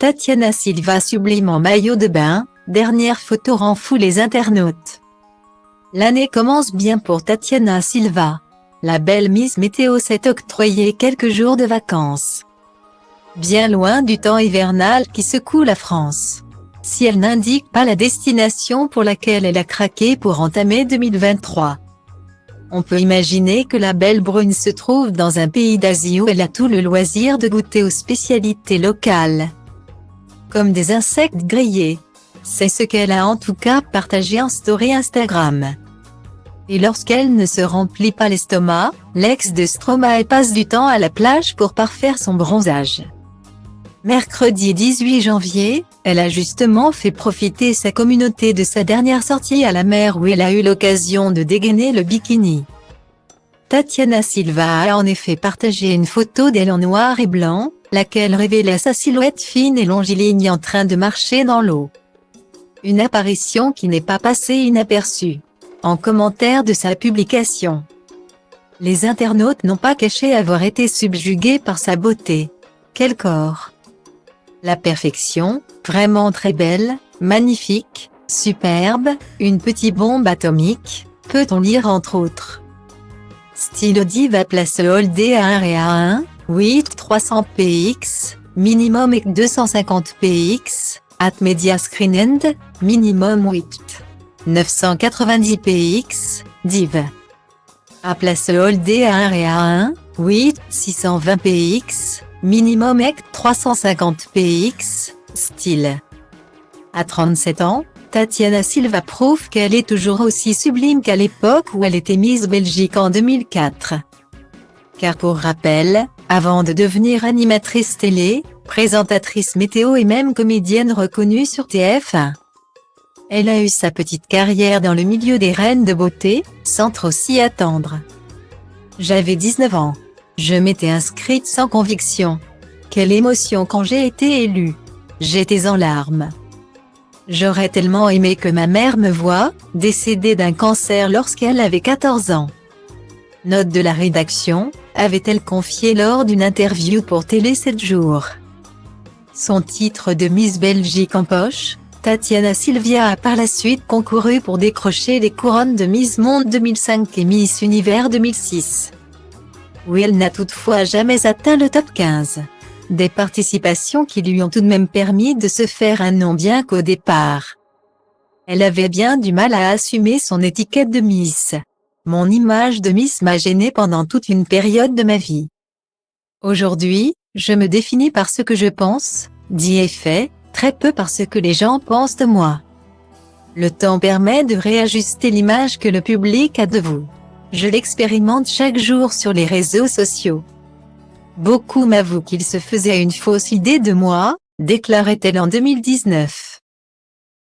Tatiana Silva sublime en maillot de bain, dernière photo rend fou les internautes. L'année commence bien pour Tatiana Silva. La belle Miss Météo s'est octroyée quelques jours de vacances. Bien loin du temps hivernal qui secoue la France. Si elle n'indique pas la destination pour laquelle elle a craqué pour entamer 2023. On peut imaginer que la belle brune se trouve dans un pays d'Asie où elle a tout le loisir de goûter aux spécialités locales. Comme des insectes grillés. C'est ce qu'elle a en tout cas partagé en story Instagram. Et lorsqu'elle ne se remplit pas l'estomac, l'ex de Stromae passe du temps à la plage pour parfaire son bronzage. Mercredi 18 janvier, elle a justement fait profiter sa communauté de sa dernière sortie à la mer où elle a eu l'occasion de dégainer le bikini. Tatiana Silva a en effet partagé une photo d'elle en noir et blanc, laquelle révélait sa silhouette fine et longiligne en train de marcher dans l'eau. Une apparition qui n'est pas passée inaperçue. En commentaire de sa publication, les internautes n'ont pas caché avoir été subjugués par sa beauté. Quel corps! La perfection, vraiment très belle, magnifique, superbe, une petite bombe atomique, peut-on lire entre autres. Style diva place Holdé à 1 et à 1, 8 300 px, minimum et 250 px, at media screen end, minimum 8. 990 px, div. À place Holdé à 1 et à 1, 8 620 px, minimum et 350 px, style. À 37 ans, Tatiana Silva prouve qu'elle est toujours aussi sublime qu'à l'époque où elle était Miss Belgique en 2004. Car pour rappel, avant de devenir animatrice télé, présentatrice météo et même comédienne reconnue sur TF1, elle a eu sa petite carrière dans le milieu des reines de beauté, sans trop s'y attendre. J'avais 19 ans. Je m'étais inscrite sans conviction. Quelle émotion quand j'ai été élue. J'étais en larmes. J'aurais tellement aimé que ma mère me voie, décédée d'un cancer lorsqu'elle avait 14 ans. Note de la rédaction, avait-elle confié lors d'une interview pour Télé 7 jours. Son titre de Miss Belgique en poche, Tatiana Silva a par la suite concouru pour décrocher les couronnes de Miss Monde 2005 et Miss Univers 2006. Où elle n'a toutefois jamais atteint le top 15. Des participations qui lui ont tout de même permis de se faire un nom bien qu'au départ. Elle avait bien du mal à assumer son étiquette de Miss. Mon image de Miss m'a gênée pendant toute une période de ma vie. Aujourd'hui, je me définis par ce que je pense, dis et fais, très peu par ce que les gens pensent de moi. Le temps permet de réajuster l'image que le public a de vous. Je l'expérimente chaque jour sur les réseaux sociaux. Beaucoup m'avouent qu'ils se faisaient une fausse idée de moi, déclarait-elle en 2019.